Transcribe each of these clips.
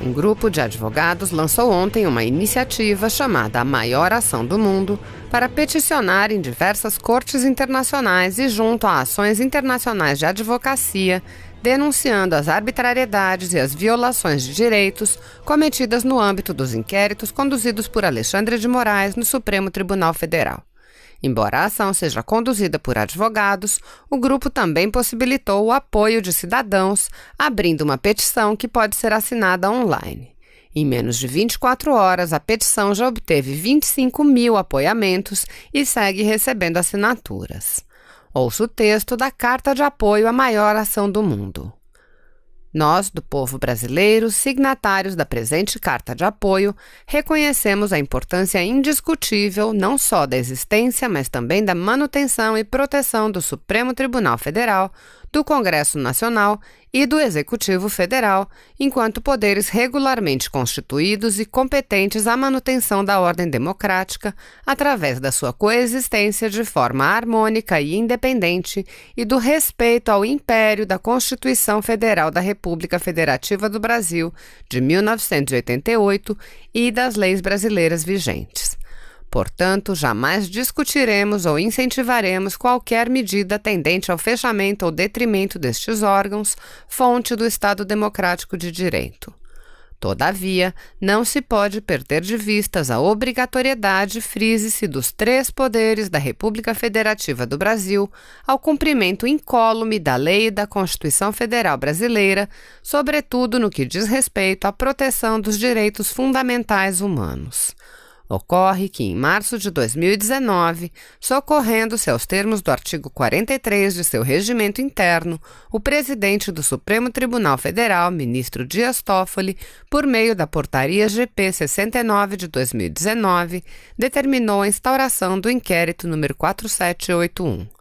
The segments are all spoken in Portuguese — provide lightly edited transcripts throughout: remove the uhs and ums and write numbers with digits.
Um grupo de advogados lançou ontem uma iniciativa chamada A Maior Ação do Mundo para peticionar em diversas cortes internacionais e junto a ações internacionais de advocacia, denunciando as arbitrariedades e as violações de direitos cometidas no âmbito dos inquéritos conduzidos por Alexandre de Moraes no Supremo Tribunal Federal. Embora a ação seja conduzida por advogados, o grupo também possibilitou o apoio de cidadãos, abrindo uma petição que pode ser assinada online. Em menos de 24 horas, a petição já obteve 25 mil apoiamentos e segue recebendo assinaturas. Ouça o texto da Carta de Apoio à Maior Ação do Mundo. Nós, do povo brasileiro, signatários da presente Carta de Apoio, reconhecemos a importância indiscutível não só da existência, mas também da manutenção e proteção do Supremo Tribunal Federal, do Congresso Nacional e do Executivo Federal, enquanto poderes regularmente constituídos e competentes à manutenção da ordem democrática, através da sua coexistência de forma harmônica e independente e do respeito ao império da Constituição Federal da República Federativa do Brasil, de 1988, e das leis brasileiras vigentes. Portanto, jamais discutiremos ou incentivaremos qualquer medida tendente ao fechamento ou detrimento destes órgãos, fonte do Estado Democrático de Direito. Todavia, não se pode perder de vistas a obrigatoriedade, frise-se, dos três poderes da República Federativa do Brasil ao cumprimento incólume da lei e da Constituição Federal Brasileira, sobretudo no que diz respeito à proteção dos direitos fundamentais humanos. Ocorre que, em março de 2019, socorrendo-se aos termos do artigo 43 de seu regimento interno, o presidente do Supremo Tribunal Federal, ministro Dias Toffoli, por meio da Portaria GP 69 de 2019, determinou a instauração do inquérito número 4781.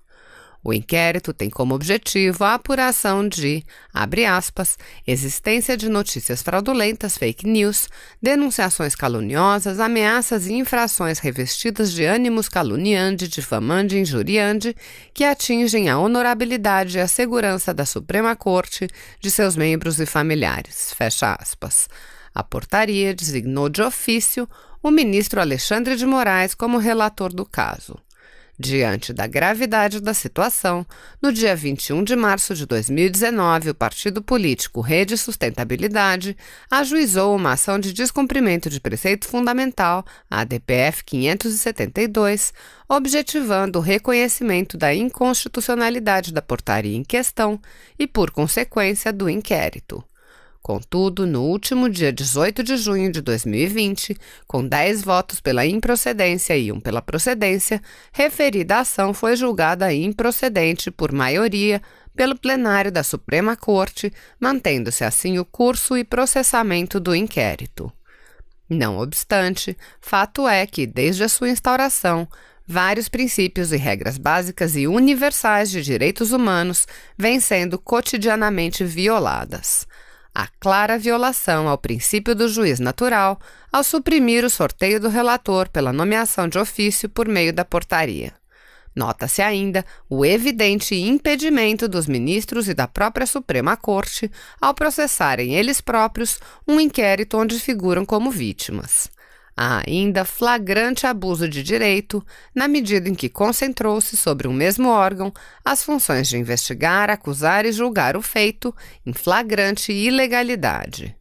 O inquérito tem como objetivo a apuração de, abre aspas, existência de notícias fraudulentas, fake news, denunciações caluniosas, ameaças e infrações revestidas de ânimos caluniante, difamante e injuriante que atingem a honorabilidade e a segurança da Suprema Corte, de seus membros e familiares, fecha aspas. A portaria designou de ofício o ministro Alexandre de Moraes como relator do caso. Diante da gravidade da situação, no dia 21 de março de 2019, o partido político Rede Sustentabilidade ajuizou uma ação de descumprimento de preceito fundamental, a ADPF 572, objetivando o reconhecimento da inconstitucionalidade da portaria em questão e, por consequência, do inquérito. Contudo, no último dia 18 de junho de 2020, com 10 votos pela improcedência e 1 pela procedência, referida ação foi julgada improcedente por maioria pelo plenário da Suprema Corte, mantendo-se assim o curso e processamento do inquérito. Não obstante, fato é que, desde a sua instauração, vários princípios e regras básicas e universais de direitos humanos vêm sendo cotidianamente violadas. A clara violação ao princípio do juiz natural ao suprimir o sorteio do relator pela nomeação de ofício por meio da portaria. Nota-se ainda o evidente impedimento dos ministros e da própria Suprema Corte ao processarem eles próprios um inquérito onde figuram como vítimas. Há ainda flagrante abuso de direito, na medida em que concentrou-se sobre um mesmo órgão as funções de investigar, acusar e julgar o feito em flagrante ilegalidade.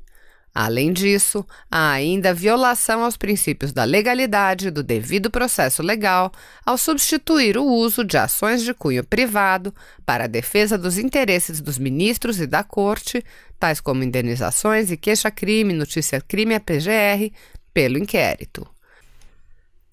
Além disso, há ainda violação aos princípios da legalidade e do devido processo legal ao substituir o uso de ações de cunho privado para a defesa dos interesses dos ministros e da Corte, tais como indenizações e queixa-crime, notícia-crime à PGR, pelo inquérito.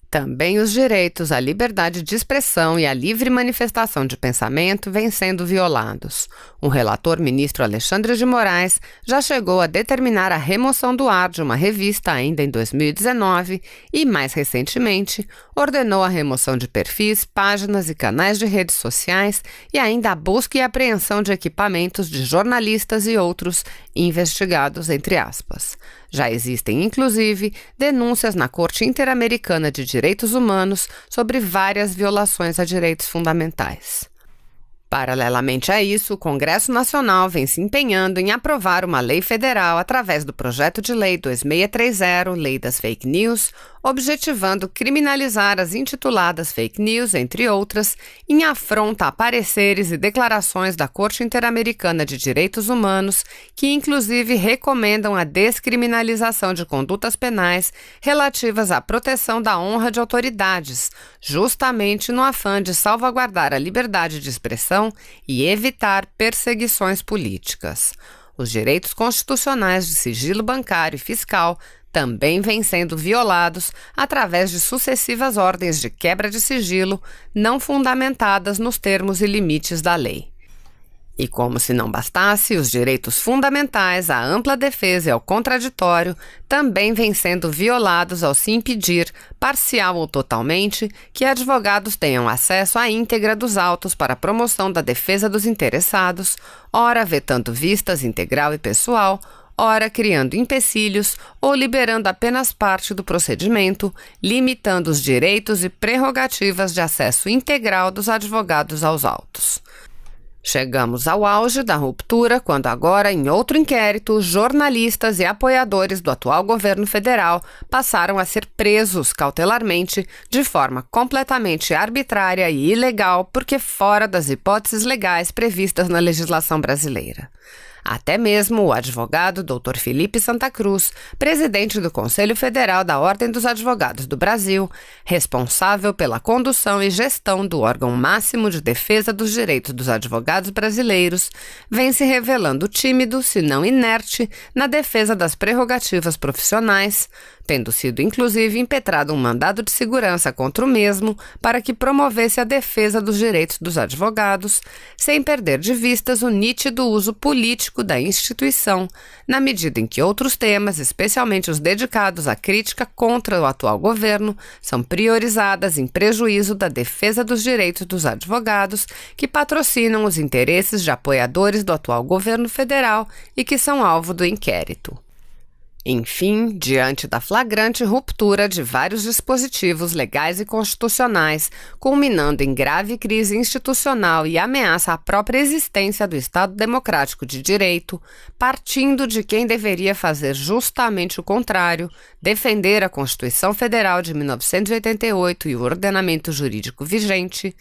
Também os direitos à liberdade de expressão e à livre manifestação de pensamento vêm sendo violados. O relator ministro Alexandre de Moraes já chegou a determinar a remoção do ar de uma revista ainda em 2019 e, mais recentemente, ordenou a remoção de perfis, páginas e canais de redes sociais e ainda a busca e apreensão de equipamentos de jornalistas e outros investigados, entre aspas. Já existem, inclusive, denúncias na Corte Interamericana de Direitos Humanos sobre várias violações a direitos fundamentais. Paralelamente a isso, o Congresso Nacional vem se empenhando em aprovar uma lei federal através do Projeto de Lei 2630, Lei das Fake News, objetivando criminalizar as intituladas fake news, entre outras, em afronta a pareceres e declarações da Corte Interamericana de Direitos Humanos, que inclusive recomendam a descriminalização de condutas penais relativas à proteção da honra de autoridades, justamente no afã de salvaguardar a liberdade de expressão e evitar perseguições políticas. Os direitos constitucionais de sigilo bancário e fiscal também vêm sendo violados através de sucessivas ordens de quebra de sigilo não fundamentadas nos termos e limites da lei. E como se não bastasse, os direitos fundamentais à ampla defesa e ao contraditório também vêm sendo violados ao se impedir, parcial ou totalmente, que advogados tenham acesso à íntegra dos autos para a promoção da defesa dos interessados, ora vetando vistas integral e pessoal, ora criando empecilhos ou liberando apenas parte do procedimento, limitando os direitos e prerrogativas de acesso integral dos advogados aos autos. Chegamos ao auge da ruptura quando agora, em outro inquérito, jornalistas e apoiadores do atual governo federal passaram a ser presos cautelarmente de forma completamente arbitrária e ilegal porque fora das hipóteses legais previstas na legislação brasileira. Até mesmo o advogado Dr. Felipe Santa Cruz, presidente do Conselho Federal da Ordem dos Advogados do Brasil, responsável pela condução e gestão do órgão máximo de defesa dos direitos dos advogados brasileiros, vem se revelando tímido, se não inerte, na defesa das prerrogativas profissionais, tendo sido inclusive impetrado um mandado de segurança contra o mesmo para que promovesse a defesa dos direitos dos advogados, sem perder de vistas o nítido uso político da instituição, na medida em que outros temas, especialmente os dedicados à crítica contra o atual governo, são priorizadas em prejuízo da defesa dos direitos dos advogados que patrocinam os interesses de apoiadores do atual governo federal e que são alvo do inquérito. Enfim, diante da flagrante ruptura de vários dispositivos legais e constitucionais, culminando em grave crise institucional e ameaça à própria existência do Estado Democrático de Direito, partindo de quem deveria fazer justamente o contrário, defender a Constituição Federal de 1988 e o ordenamento jurídico vigente,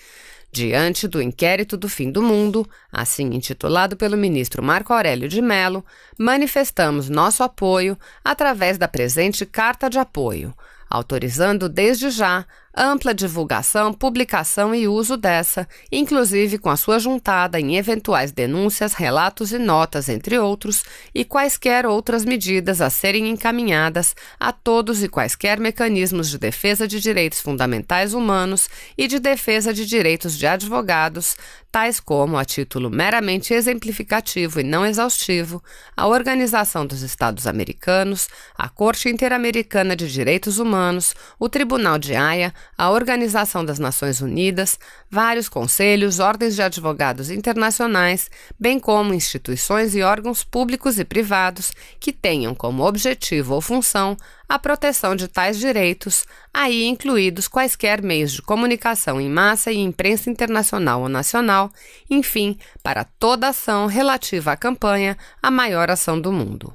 diante do inquérito do fim do mundo, assim intitulado pelo ministro Marco Aurélio de Mello, manifestamos nosso apoio através da presente carta de apoio, autorizando desde já ampla divulgação, publicação e uso dessa, inclusive com a sua juntada em eventuais denúncias, relatos e notas, entre outros, e quaisquer outras medidas a serem encaminhadas a todos e quaisquer mecanismos de defesa de direitos fundamentais humanos e de defesa de direitos de advogados, tais como, a título meramente exemplificativo e não exaustivo, a Organização dos Estados Americanos, a Corte Interamericana de Direitos Humanos, o Tribunal de Haia, a Organização das Nações Unidas, vários conselhos, ordens de advogados internacionais, bem como instituições e órgãos públicos e privados que tenham como objetivo ou função a proteção de tais direitos, aí incluídos quaisquer meios de comunicação em massa e imprensa internacional ou nacional, enfim, para toda ação relativa à campanha A Maior Ação do Mundo.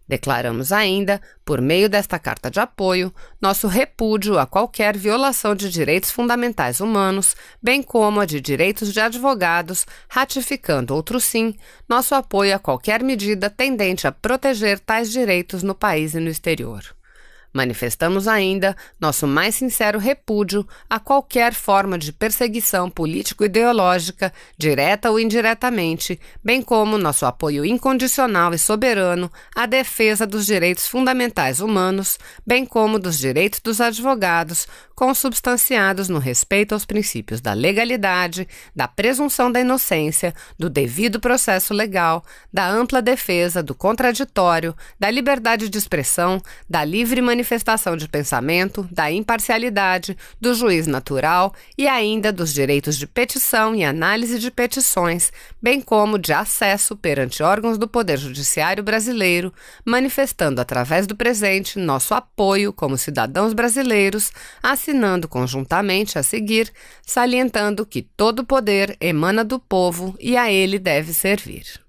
Declaramos ainda, por meio desta carta de apoio, nosso repúdio a qualquer violação de direitos fundamentais humanos, bem como a de direitos de advogados, ratificando, outro sim, nosso apoio a qualquer medida tendente a proteger tais direitos no país e no exterior. Manifestamos ainda nosso mais sincero repúdio a qualquer forma de perseguição político-ideológica, direta ou indiretamente, bem como nosso apoio incondicional e soberano à defesa dos direitos fundamentais humanos, bem como dos direitos dos advogados, consubstanciados no respeito aos princípios da legalidade, da presunção da inocência, do devido processo legal, da ampla defesa, do contraditório, da liberdade de expressão, da livre manifestação manifestação de pensamento, da imparcialidade, do juiz natural e ainda dos direitos de petição e análise de petições, bem como de acesso perante órgãos do Poder Judiciário brasileiro, manifestando através do presente nosso apoio como cidadãos brasileiros, assinando conjuntamente a seguir, salientando que todo poder emana do povo e a ele deve servir.